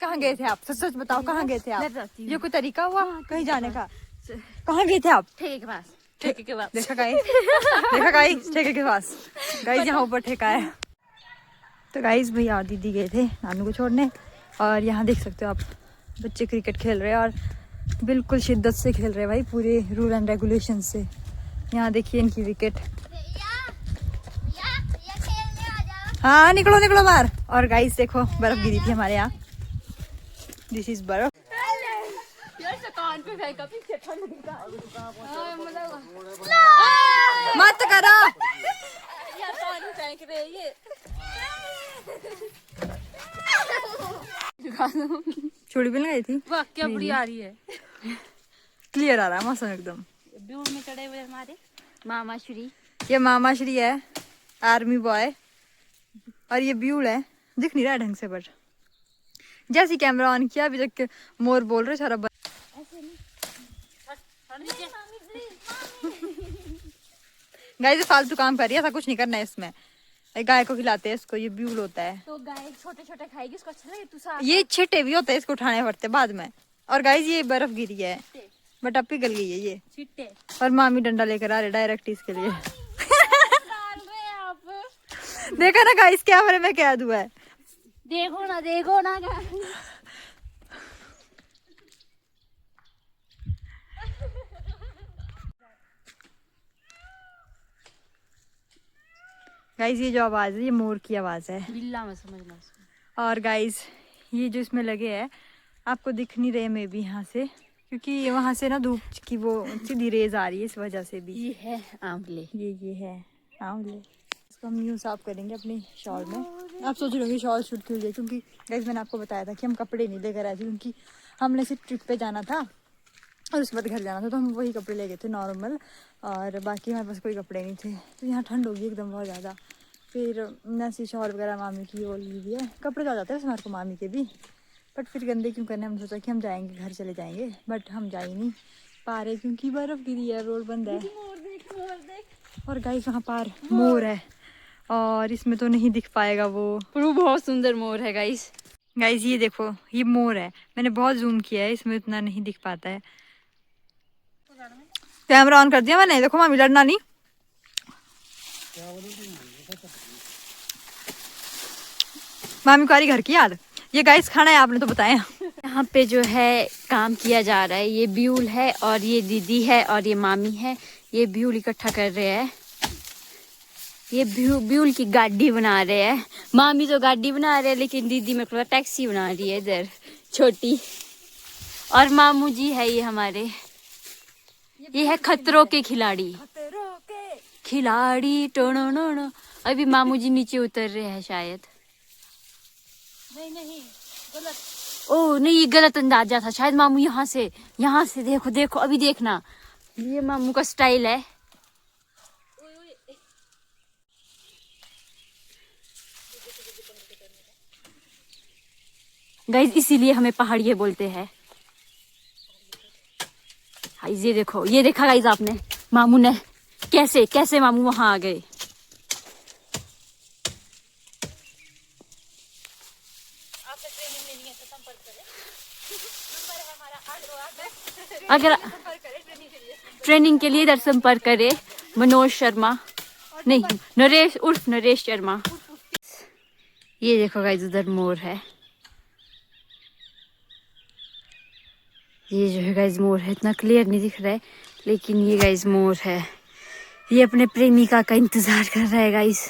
कहाँ गए थे आप? सच सच बताओ, कहाँ गए थे आप? ये कोई तरीका हुआ कहीं जाने का? कहाँ गए थे आप? ठेके के पास। ठेके के पास। देखा गाइस, देखा गाइस, ठेके के पास। गाइस यहाँ ऊपर ठेका है। तो गाइस भैया और दीदी गए थे नानू को छोड़ने, और यहाँ देख सकते हो आप बच्चे क्रिकेट खेल रहे हैं, और बिल्कुल शिद्दत से खेल रहे हैं भाई, पूरे रूल एंड रेगुलेशन से। यहाँ देखिए इनकी विकेट। हाँ निकलो निकलो बाहर। और गाइस देखो बर्फ गिरी थी हमारे यहाँ, दिस इज बर्फ। मत करो छोड़ी भी लगाई थी। वाह क्या बढ़िया आ रही है। क्लियर आ रहा है मौसम एकदम। ब्यूर में चढ़े हुए हमारे मामा श्री। ये मामा श्री है, आर्मी बॉय, और ये ब्यूल है। दिख नहीं रहा है ढंग से, पर जैसे कैमरा ऑन किया अभी तक मोर बोल रहे सारा गाइस फालतू काम कर रही है, ऐसा कुछ नहीं करना है इसमें। गाय को खिलाते हैं इसको, ये ब्यूल होता है। तो गाय छोटे छोटे खाएगी, उसको अच्छा लगे तू ये छिटे भी होते हैं, इसको उठाने पड़ते बाद में। और गाइस ये बर्फ गिरी है बट अब पिघल गई है ये छिट्टे। और मामी डंडा लेकर आ रहे डायरेक्ट इसके लिए। डाल रहे आप। देखा ना गाइस कैमरे में क्या हुआ है। देखो ना गाइस ये जो आवाज है ये मोर की आवाज है। बिल्ला में समझना। और गाइस ये जो इसमें लगे हैं आपको दिख नहीं रहे मे भी यहाँ से, क्योंकि वहां से ना धूप की वो सीधी रेज आ रही है, इस वजह से भी। ये है आंवले। ये है आंवले। इसको हम यूँ साफ करेंगे अपनी शॉल में। आप सोच रहे होंगे शॉल शूट क्यों लिए, क्योंकि गाइस मैंने आपको बताया था कि हम कपड़े नहीं लेकर आए थे, क्योंकि हमने सिर्फ ट्रिप पे जाना था और उसके बाद घर जाना था, तो हम वही कपड़े ले गए थे नॉर्मल, और बाकी हमारे पास कोई कपड़े नहीं थे। तो यहाँ ठंड होगी एकदम बहुत ज़्यादा। फिर नसी शॉल वगैरह मामी की वो ली हुई है, कपड़े तो आ जाते हैं हमारे को मामी के भी, बट फिर गंदे क्यों करने। हमने सोचा कि हम जाएंगे घर चले जाएंगे, बट हम जा ही नहीं पा रहे क्योंकि बर्फ़ गिरी है, रोड बंद है। और गाइस वहाँ पार मोर है, और इसमें तो नहीं दिख पाएगा वो बहुत सुंदर मोर है गाइस। गाइस ये देखो ये मोर है, मैंने बहुत जूम किया है, इसमें इतना नहीं दिख पाता है। कैमरा ऑन कर दिया मैंने, देखो मामी लड़ना नहीं। मामी को आ रही घर की याद। ये गाइस खाना है आपने तो बताया। यहाँ पे जो है काम किया जा रहा है, ये ब्यूल है और ये दीदी है और ये मामी है। ये ब्यूल इकट्ठा कर रहे हैं, ये ब्यूल की गाड़ी बना रहे हैं। मामी तो गाड़ी बना रहे हैं, लेकिन दीदी मेरे को टैक्सी बना रही है इधर छोटी। और मामू जी है ये हमारे, ये है खतरों के खिलाड़ी। खिलाड़ी टोनो। अभी मामू जी नीचे उतर रहे हैं शायद। नहीं गलत। ओह नहीं ये गलत अंदाजा था शायद। मामू यहाँ से देखो अभी देखना, ये मामू का स्टाइल है। गाइस इसीलिए हमें पहाड़िये बोलते हैं। ये देखो, ये देखा गाइस आपने मामू ने कैसे मामू वहां आ गए। अगर ट्रेनिंग के लिए इधर संपर्क करे मनोज शर्मा, नहीं नरेश उर्फ नरेश शर्मा। ये देखो गाइस उधर मोर है, ये जो है गाइस मोर है। इतना क्लियर नहीं दिख रहा है लेकिन ये गाइस मोर है। ये अपने प्रेमिका का इंतजार कर रहा है गाइस।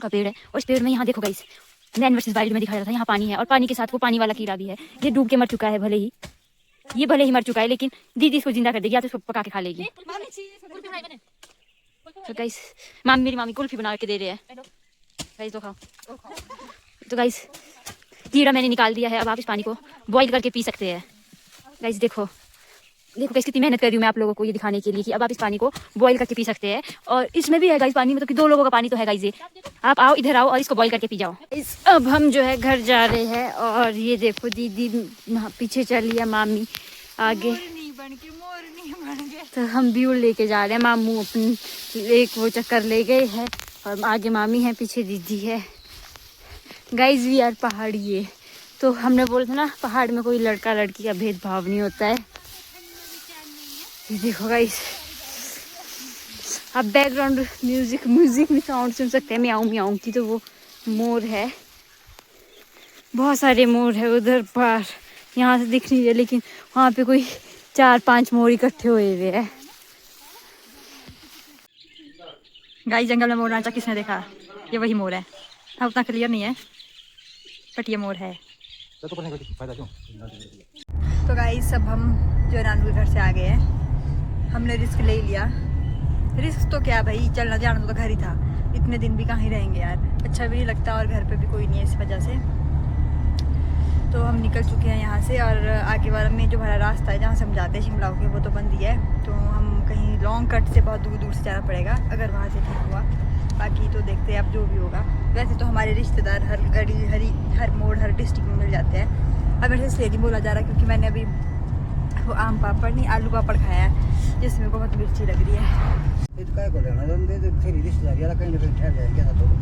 का पेड़ है और इस पेड़ में यहाँ देखो गाइस मैन वर्सेस वाइल्ड में दिखाया था, यहाँ पानी है और पानी के साथ वो पानी वाला कीड़ा भी है। ये डूब के मर चुका है, भले ही मर चुका है, लेकिन दीदी इसको जिंदा कर देगी या तो इसको पका के खा लेगी। तो गाइस मेरी मामी कुल्फी बना के दे रहे हैं गाइस, तो खाओ। तो गाइस कीड़ा मैंने निकाल दिया है, अब आप इस पानी को बॉईल करके पी सकते हैं। गाइस देखो गाइस कितनी मेहनत कर रही हूँ मैं आप लोगों को ये दिखाने के लिए कि अब आप इस पानी को बॉईल करके पी सकते हैं। और इसमें भी है गाइस पानी, मतलब कि 2 लोगों का पानी तो है गाइस। ये आप आओ इधर आओ और इसको बॉईल करके पी जाओ। अब हम जो है घर जा रहे हैं और ये देखो दीदी पीछे चल रही है, मामी आगे। मोरनी बन के तो हम ब्यूल लेके जा रहे हैं। मामू अपनी एक वो चक्कर ले गए हैं और आगे मामी है, पीछे दीदी है। गाइज वी आर पहाड़िए। तो हमने बोला था ना पहाड़ में कोई लड़का लड़की का भेदभाव नहीं होता है। ये देखो गाइज, आप बैकग्राउंड म्यूजिक में साउंड सुन सकते हैं म्याऊं म्याऊं की। तो वो मोर है, बहुत सारे मोर है उधर पर, यहाँ से दिख नहीं रहे लेकिन वहाँ पे कोई 4-5 मोर इकट्ठे हुए हुए हैं। गाइस जंगल में मोर नाचा किसने देखा? ये वही मोर है। अब उतना क्लियर नहीं है बट ये मोर है। तो गाइस अब हम जो नानू के घर से आ गए हैं। हमने रिस्क ले लिया। रिस्क तो क्या भाई, चलना जाना तो घर ही था। इतने दिन भी कहाँ ही रहेंगे यार, अच्छा भी नहीं लगता और घर पे भी कोई नहीं है इस वजह से। तो हम निकल चुके हैं यहाँ से और आगे वाला में जो हमारा रास्ता है जहाँ से हम जाते हैं शिमला के, वो तो बंद ही है। तो हम कहीं लॉन्ग कट से बहुत दूर दूर से जाना पड़ेगा अगर वहाँ से ठीक हुआ। बाकी तो देखते हैं अब जो भी होगा। वैसे तो हमारे रिश्तेदार हर मोड़ हर डिस्ट्रिक्ट में मिल जाते हैं। अब मेरे से इसलिए नहीं बोला जा रहा क्योंकि मैंने अभी वो आम पापड़ नहीं आलू पापड़ खाया है जिसमें को बहुत मिर्ची लग रही है।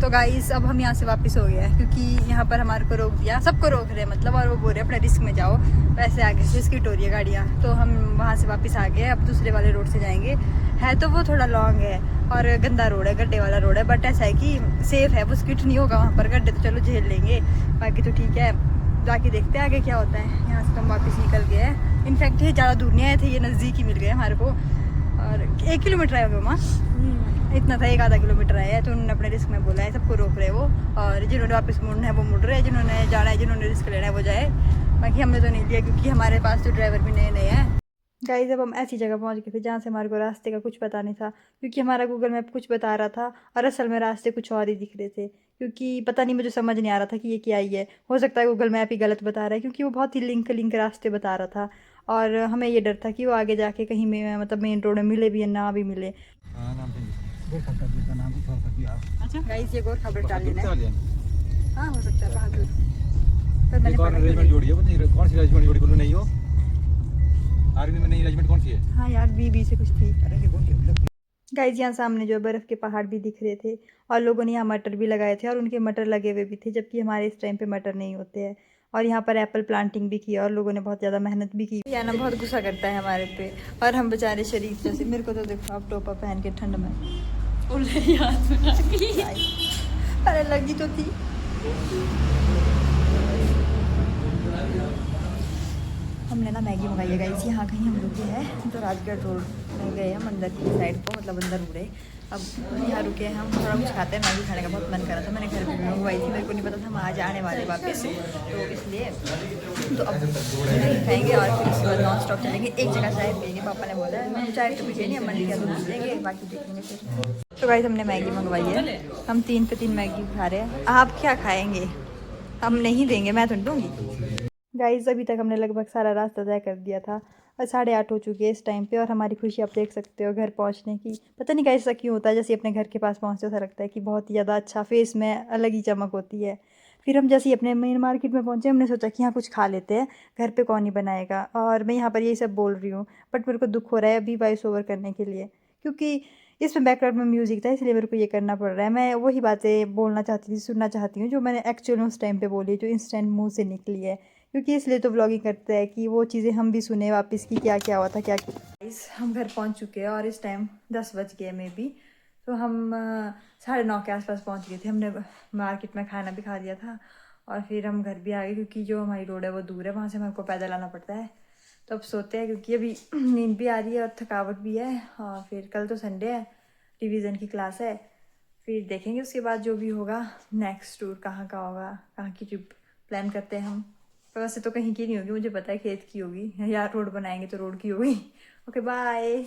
तो गाइस अब हम यहाँ से वापस हो गए हैं क्योंकि यहाँ पर हमारे को रोक दिया, सबको रोक रहे हैं मतलब, और वो बोल रहे हैं अपने रिस्क में जाओ। वैसे आगे से स्किट हो रही है गाड़ियाँ, तो हम वहाँ से वापस आ गए। अब दूसरे वाले रोड से जाएंगे। है तो वो थोड़ा लॉन्ग है और गंदा रोड है, गड्ढे वाला रोड है, बट ऐसा है कि सेफ है, वो स्किट नहीं होगा वहाँ पर। गड्ढे तो चलो झेल लेंगे, बाकी तो ठीक है। जाके देखते हैं आगे क्या होता है। यहाँ से तो हम वापस निकल गए हैं। इनफैक्ट ये ज़्यादा दूर नहीं आए थे, ये नज़दीक ही मिल गए हमारे को। और 1 किलोमीटर आए होंगे माँ, इतना था, 1 आधा किलोमीटर आया है। तो उन्होंने अपने रिस्क में बोला है, सबको रोक रहे वो। और जिन्होंने वापस मुड़ना है वो मुड़ रहे हैं, जिन्होंने जाना है, जिन्होंने रिस्क लेना है वो जाए। बाकी हमने तो नहीं लिया क्योंकि हमारे पास तो ड्राइवर भी नए नए हैं। गाइस अब हम ऐसी जगह पहुंच गए थे जहाँ से हमारे को रास्ते का कुछ पता नहीं था क्योंकि हमारा गूगल मैप कुछ बता रहा था और असल में रास्ते कुछ और ही दिख रहे थे। क्योंकि पता नहीं, मुझे समझ नहीं आ रहा था कि ये क्या ही है। हो सकता है गूगल मैप ही गलत बता रहा है क्योंकि वो बहुत ही लिंक रास्ते बता रहा था। और हमें ये डर था कि वो आगे जाके कहीं में मतलब मेन रोड में मिले भी या ना भी मिले। अच्छा गाइस ये गोरखा ब्रेड डाल लेना है। हाँ हो सकता है बहादुर, पर मैंने रेजिमेंट जोड़ी है, पता नहीं कौन सी रेजिमेंट जोड़ी बोलो नहीं हो। आर्मी में नहीं रेजिमेंट कौन सी है? हाँ यार बी से कुछ थी। गाइस यहाँ सामने जो बर्फ़ के पहाड़ भी दिख रहे थे और लोगों ने यहाँ मटर भी लगाए थे और उनके मटर लगे हुए भी थे, जबकि हमारे इस टाइम पे मटर नहीं होते हैं। और यहाँ पर एप्पल प्लांटिंग भी की और लोगों ने बहुत ज़्यादा मेहनत भी की। याना बहुत गुस्सा करता है हमारे पे और हम बेचारे शरीफ जैसे। मेरे को तो देखो आप टोपा पहन के ठंड में अरे लगी तो थी। हमने ना मैगी मंगाई है गाइस, यहाँ कहीं हम रुके हैं तो राजगढ़ रोड में गए हम अंदर की साइड को, मतलब अंदर उड़े। अब यहाँ रुके हैं हम, थोड़ा कुछ खाते हैं। मैगी खाने का बहुत मन कर रहा था, मैंने घर पे भी मंगवाई थी, मेरे को नहीं पता था हम आज आने वाले वापस, तो इसलिए तो अब नहीं खाएंगे और फिर उसके बाद नॉन स्टॉप चलेंगे। एक जगह चाय पियेंगे, पापा ने बोला है चाय तो पीछे नहीं, हम मन किया तो पी लेंगे, बाकी देखेंगे फिर। तो गाइस हमने मैगी मंगवाई है, हम 3 पे 3 मैगी खा रहे हैं। आप क्या खाएँगे? हम नहीं देंगे, मैं तो नहीं दूँगी। गाइस अभी तक हमने लगभग सारा रास्ता तय कर दिया था और 8:30 हो चुके हैं इस टाइम पे और हमारी खुशी आप देख सकते हो घर पहुंचने की। पता नहीं गाइस ऐसा क्यों होता है, जैसे अपने घर के पास पहुंचते ऐसा लगता है कि बहुत ही ज़्यादा अच्छा, फेस में अलग ही चमक होती है। फिर हम जैसे ही अपने मेन मार्केट में पहुंचे, हमने सोचा कि यहाँ कुछ खा लेते हैं, घर पे कौन ही बनाएगा। और मैं यहाँ पर यही सब बोल रही हूँ बट मेरे को दुख हो रहा है अभी वॉइस ओवर करने के लिए, क्योंकि इसमें बैकग्राउंड में म्यूज़िक था इसलिए मेरे को ये करना पड़ रहा है। मैं वही बातें बोलना चाहती थी, सुनना चाहती हूँ जो मैंने एक्चुअल में उस टाइम पे बोली, जो इंस्टेंट मुंह से निकली है। क्योंकि इसलिए तो व्लॉगिंग करते हैं कि वो चीज़ें हम भी सुने वापस की क्या क्या हुआ था क्या क्या। हम घर पहुँच चुके हैं और इस टाइम 10 बज गए मे बी। तो हम 9:30 के आसपास पहुँच गए थे। हमने मार्केट में खाना भी खा लिया था और फिर हम घर भी आ गए क्योंकि जो हमारी रोड है वो दूर है, वहाँ से हमको पैदल आना पड़ता है। तो अब सोते हैं क्योंकि अभी नींद भी आ रही है और थकावट भी है। और फिर कल तो संडे है, रिवीजन की क्लास है, फिर देखेंगे उसके बाद जो भी होगा नेक्स्ट टूर कहाँ का होगा, कहाँ की ट्रिप प्लान करते हैं हम। वैसे तो कहीं की नहीं होगी, मुझे पता है खेत की होगी, यार रोड बनाएंगे तो रोड की होगी। Okay bye.